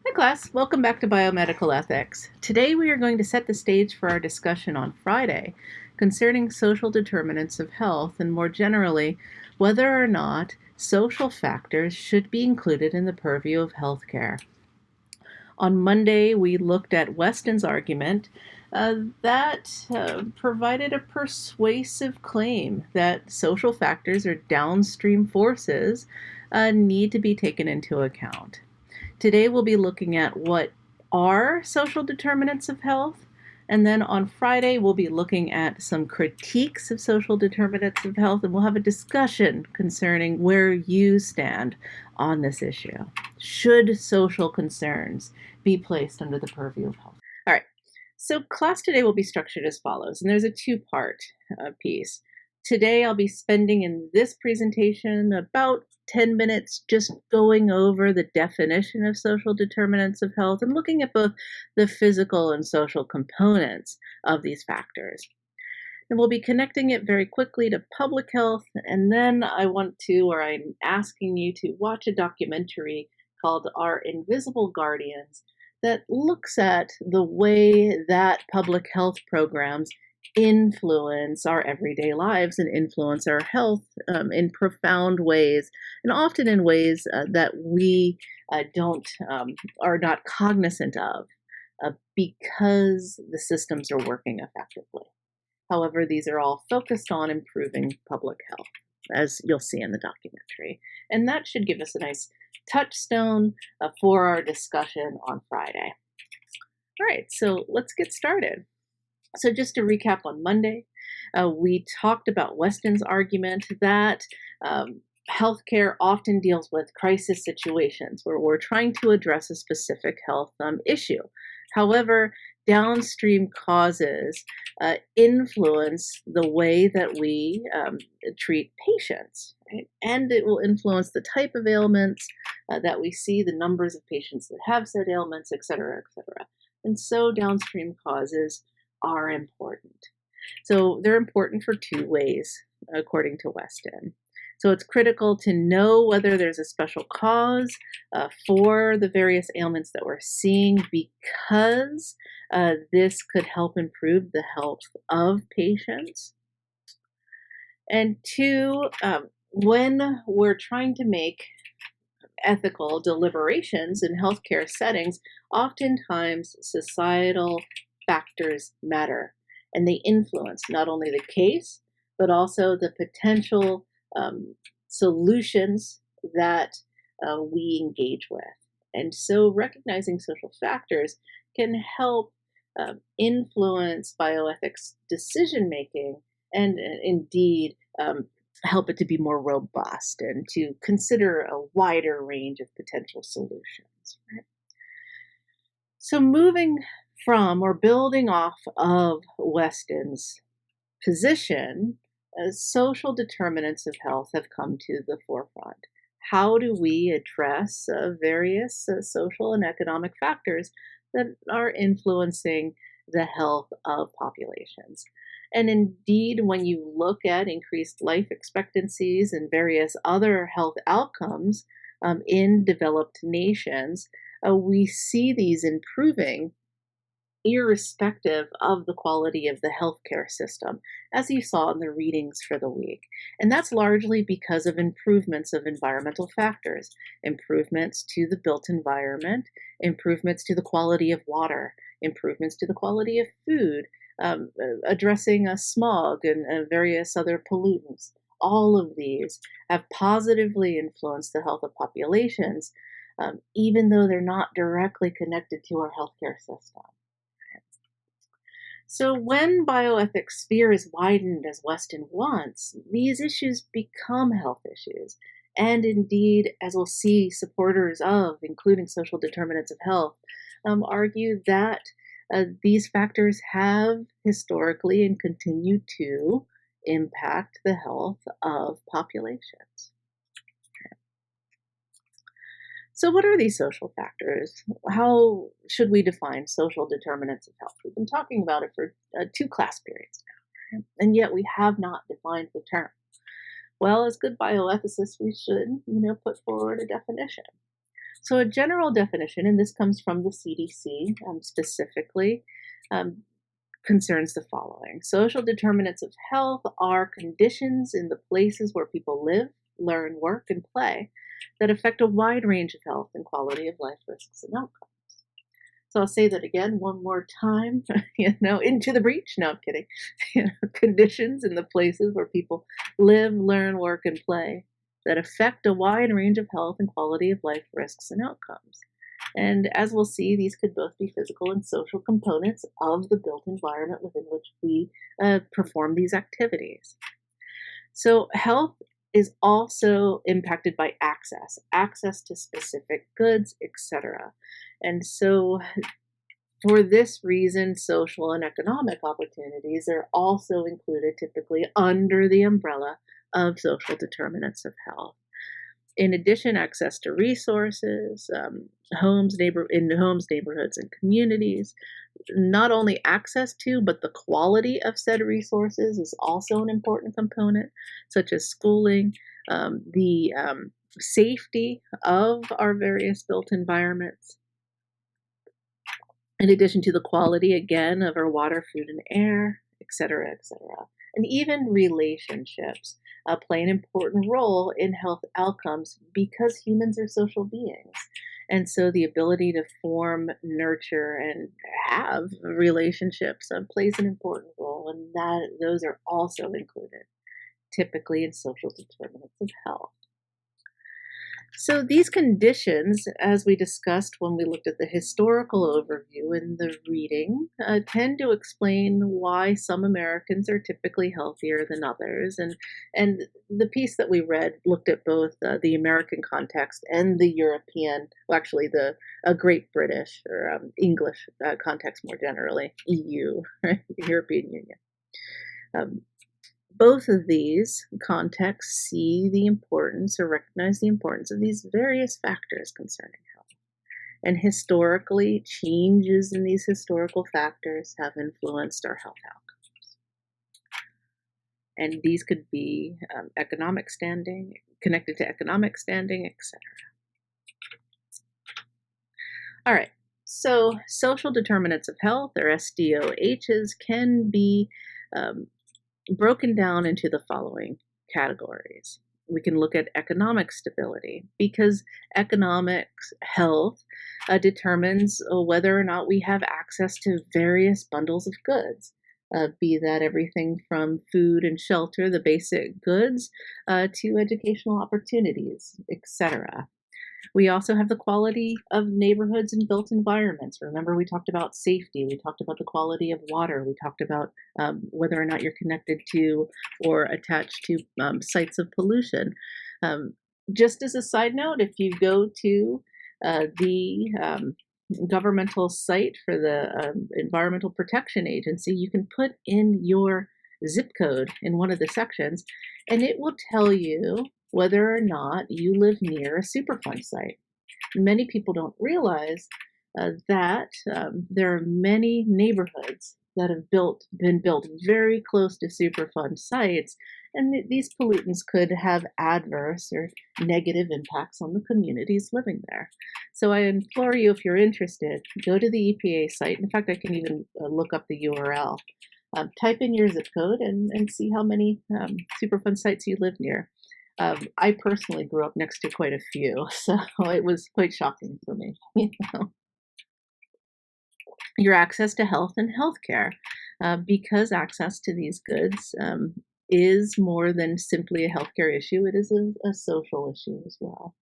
Hi class, welcome back to Biomedical Ethics. Today we are going to set the stage for our discussion on Friday concerning social determinants of health and more generally, whether or not social factors should be included in the purview of healthcare. On Monday, we looked at Weston's argument that provided a persuasive claim that social factors or downstream forces need to be taken into account. Today we'll be looking at what are social determinants of health, and then on Friday we'll be looking at some critiques of social determinants of health, and we'll have a discussion concerning where you stand on this issue. Should social concerns be placed under the purview of health? All right, so class today will be structured as follows, and there's a two-part piece. Today I'll be spending in this presentation about 10 minutes just going over the definition of social determinants of health and looking at both the physical and social components of these factors. And we'll be connecting it very quickly to public health, and then I'm asking you to watch a documentary called Our Invisible Guardians that looks at the way that public health programs influence our everyday lives and influence our health in profound ways, and often in ways that we are not cognizant of because the systems are working effectively. However, these are all focused on improving public health, as you'll see in the documentary. And that should give us a nice touchstone for our discussion on Friday. All right, so let's get started. So just to recap, on Monday, we talked about Weston's argument that healthcare often deals with crisis situations where we're trying to address a specific health issue. However, downstream causes influence the way that we treat patients, right? And it will influence the type of ailments that we see, the numbers of patients that have said ailments, et cetera, et cetera. And so downstream causes are important. So they're important for two ways, according to Weston. So it's critical to know whether there's a special cause for the various ailments that we're seeing, because this could help improve the health of patients. And two, when we're trying to make ethical deliberations in healthcare settings, oftentimes societal factors matter, and they influence not only the case, but also the potential solutions that we engage with. And so recognizing social factors can help influence bioethics decision-making and indeed help it to be more robust and to consider a wider range of potential solutions. Right? So moving from or building off of Weston's position, social determinants of health have come to the forefront. How do we address various social and economic factors that are influencing the health of populations? And indeed, when you look at increased life expectancies and various other health outcomes in developed nations, we see these improving irrespective of the quality of the healthcare system, as you saw in the readings for the week. And that's largely because of improvements of environmental factors, improvements to the built environment, improvements to the quality of water, improvements to the quality of food, addressing smog and various other pollutants. All of these have positively influenced the health of populations, even though they're not directly connected to our healthcare system. So when bioethics sphere is widened as Weston wants, these issues become health issues. And indeed, as we'll see, supporters of, including social determinants of health, argue that these factors have historically and continue to impact the health of populations. So what are these social factors? How should we define social determinants of health? We've been talking about it for 2 class periods now, right? And yet we have not defined the term. Well, as good bioethicists, we should, put forward a definition. So, a general definition, and this comes from the CDC specifically, um, concerns the following: social determinants of health are conditions in the places where people live, learn, work, and play that affect a wide range of health and quality of life risks and outcomes. So I'll say that again one more time, into the breach. No, I'm kidding. Conditions in the places where people live, learn, work, and play that affect a wide range of health and quality of life risks and outcomes. And as we'll see, these could both be physical and social components of the built environment within which we perform these activities. So, health is also impacted by access to specific goods, etc. And so, for this reason, social and economic opportunities are also included typically under the umbrella of social determinants of health. In addition, access to resources, homes, neighborhoods, and communities. Not only access to, but the quality of said resources is also an important component, such as schooling, the safety of our various built environments, in addition to the quality, again, of our water, food, and air, et cetera, et cetera. And even relationships play an important role in health outcomes because humans are social beings. And so the ability to form, nurture, and have relationships plays an important role, and those are also included typically in social determinants of health. So these conditions, as we discussed when we looked at the historical overview in the reading, tend to explain why some Americans are typically healthier than others. And the piece that we read looked at both the American context and the European, well, actually the Great British or English context more generally, EU, right? The European Union. Both of these contexts see the importance or recognize the importance of these various factors concerning health. And historically, changes in these historical factors have influenced our health outcomes. And these could be economic standing, connected to economic standing, etc. All right, so social determinants of health, or SDOHs, can be broken down into the following categories. We can look at economic stability because economic health determines whether or not we have access to various bundles of goods, be that everything from food and shelter, the basic goods, to educational opportunities, etc. We also have the quality of neighborhoods and built environments. Remember, we talked about safety. We talked about the quality of water. We talked about whether or not you're connected to or attached to sites of pollution. Just as a side note, if you go to the governmental site for the Environmental Protection Agency, you can put in your zip code in one of the sections, and it will tell you whether or not you live near a Superfund site. Many people don't realize that there are many neighborhoods that have been built very close to Superfund sites, and these pollutants could have adverse or negative impacts on the communities living there. So I implore you, if you're interested, go to the EPA site. In fact, I can even look up the URL. Type in your zip code and see how many Superfund sites you live near. I personally grew up next to quite a few, so it was quite shocking for me. Your access to health and healthcare, because access to these goods is more than simply a healthcare issue. It is a social issue as well.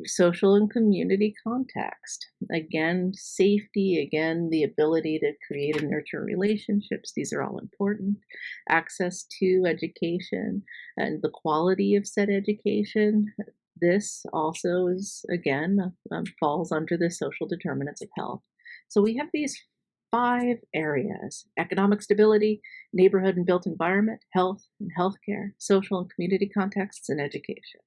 Social and community context. Again, safety, again, the ability to create and nurture relationships. These are all important. Access to education and the quality of said education. This also is, again, falls under the social determinants of health. So we have these 5 areas: economic stability, neighborhood and built environment, health and healthcare, social and community contexts, and education.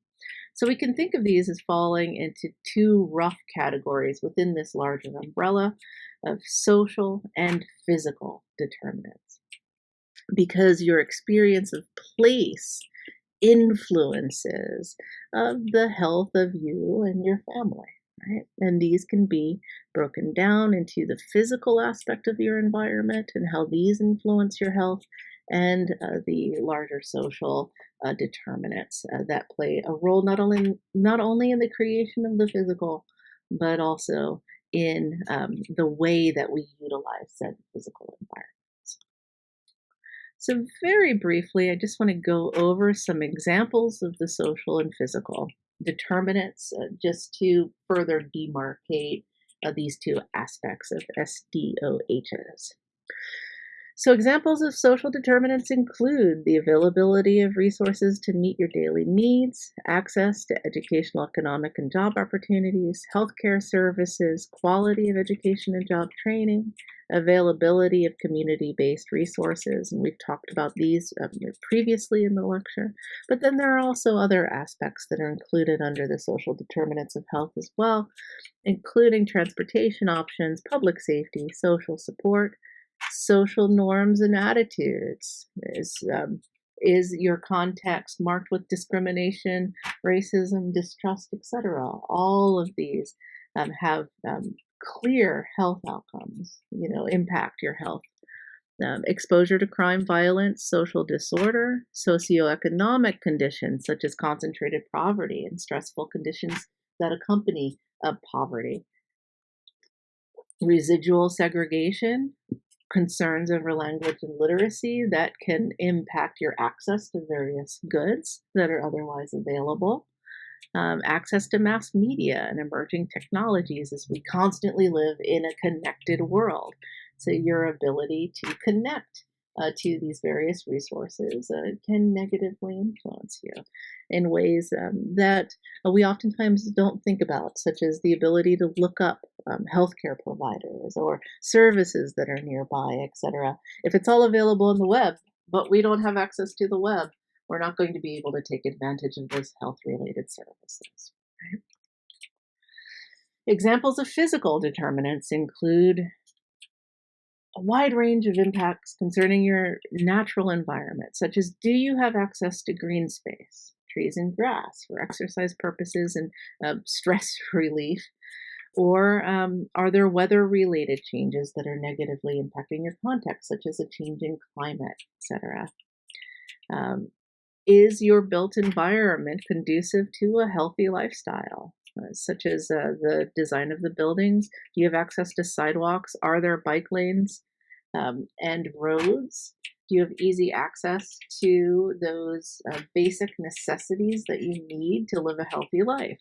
So we can think of these as falling into 2 rough categories within this larger umbrella of social and physical determinants. Because your experience of place influences of the health of you and your family, right? And these can be broken down into the physical aspect of your environment and how these influence your health, and the larger social determinants that play a role not only in the creation of the physical, but also in the way that we utilize said physical environment. So, very briefly, I just want to go over some examples of the social and physical determinants just to further demarcate these two aspects of SDOHs. So, examples of social determinants include the availability of resources to meet your daily needs, access to educational, economic, and job opportunities, healthcare services, quality of education and job training, availability of community based resources. And we've talked about these previously in the lecture. But then there are also other aspects that are included under the social determinants of health as well, including transportation options, public safety, social support, social norms and attitudes. Is your context marked with discrimination, racism, distrust, etc.? All of these have clear health outcomes, impact your health. Exposure to crime, violence, social disorder, socioeconomic conditions such as concentrated poverty and stressful conditions that accompany poverty, residual segregation, concerns over language and literacy that can impact your access to various goods that are otherwise available, access to mass media and emerging technologies as we constantly live in a connected world. So your ability to connect to these various resources can negatively influence you in ways that we oftentimes don't think about, such as the ability to look up healthcare providers or services that are nearby, etc. If it's all available on the web, but we don't have access to the web, we're not going to be able to take advantage of those health-related services. Right? Examples of physical determinants include a wide range of impacts concerning your natural environment, such as do you have access to green space, trees and grass for exercise purposes and stress relief, or are there weather-related changes that are negatively impacting your context, such as a changing climate, etc.? Is your built environment conducive to a healthy lifestyle, such as the design of the buildings? Do you have access to sidewalks? Are there bike lanes and roads? Do you have easy access to those basic necessities that you need to live a healthy life?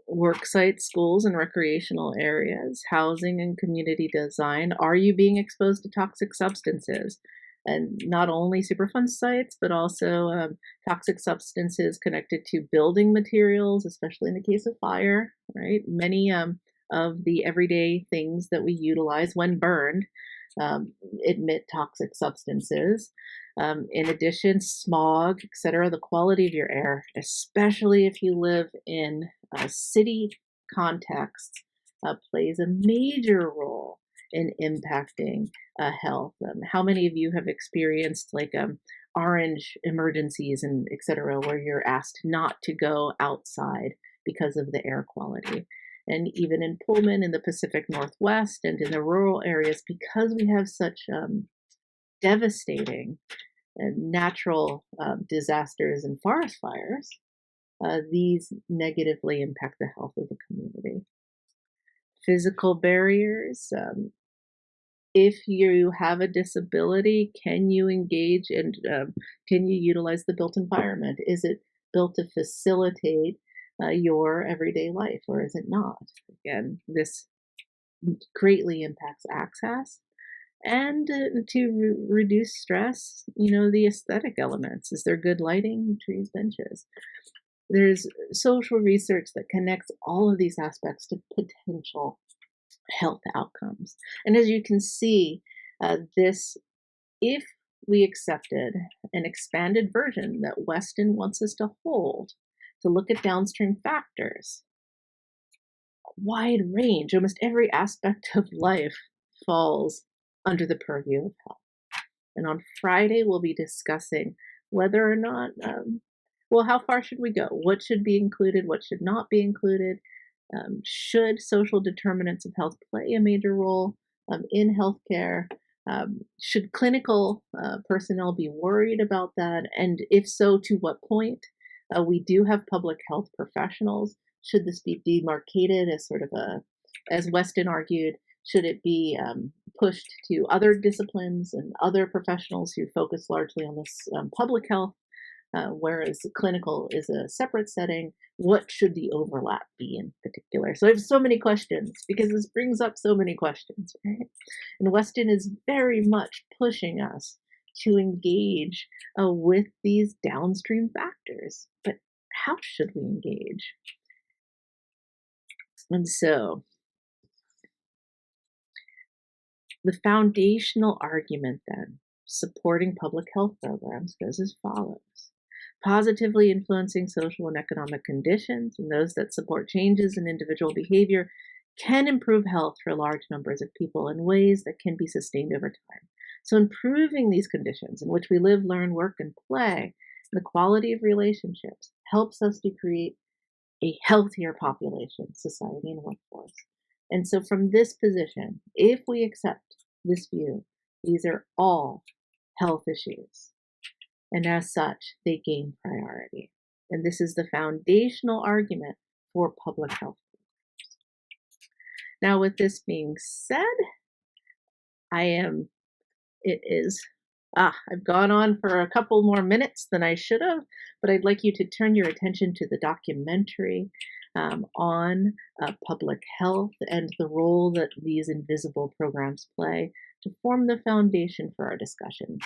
Work sites, schools, and recreational areas, housing and community design. Are you being exposed to toxic substances? And not only Superfund sites, but also toxic substances connected to building materials, especially in the case of fire, right? Many of the everyday things that we utilize when burned emit toxic substances. In addition, smog, etc., the quality of your air, especially if you live in a city context, plays a major role in impacting health. How many of you have experienced like orange emergencies and etc., where you're asked not to go outside because of the air quality? And even in Pullman in the Pacific Northwest and in the rural areas, because we have such devastating and natural disasters and forest fires, these negatively impact the health of the community. Physical barriers. If you have a disability, can you engage and can you utilize the built environment? Is it built to facilitate your everyday life, or is it not? Again, this greatly impacts access. And to reduce stress, the aesthetic elements. Is there good lighting, trees, benches? There's social research that connects all of these aspects to potential health outcomes. And as you can see, if we accepted an expanded version that Weston wants us to hold, to look at downstream factors, a wide range, almost every aspect of life falls under the purview of health. And on Friday, we'll be discussing whether or not, well, how far should we go? What should be included? What should not be included? Should social determinants of health play a major role in healthcare? Should clinical personnel be worried about that? And if so, to what point? We do have public health professionals. Should this be demarcated as sort of as Weston argued, should it be pushed to other disciplines and other professionals who focus largely on this public health, whereas clinical is a separate setting? What should the overlap be in particular? So I have so many questions because this brings up so many questions, right? And Weston is very much pushing us to engage with these downstream factors. But how should we engage? And so the foundational argument then supporting public health programs goes as follows. Positively influencing social and economic conditions and those that support changes in individual behavior can improve health for large numbers of people in ways that can be sustained over time. So improving these conditions in which we live, learn, work, and play, the quality of relationships helps us to create a healthier population, society, and workforce. And so from this position, if we accept this view, these are all health issues. And as such, they gain priority. And this is the foundational argument for public health programs. Now, with this being said, I've gone on for a couple more minutes than I should have, but I'd like you to turn your attention to the documentary on public health and the role that these invisible programs play to form the foundation for our discussion.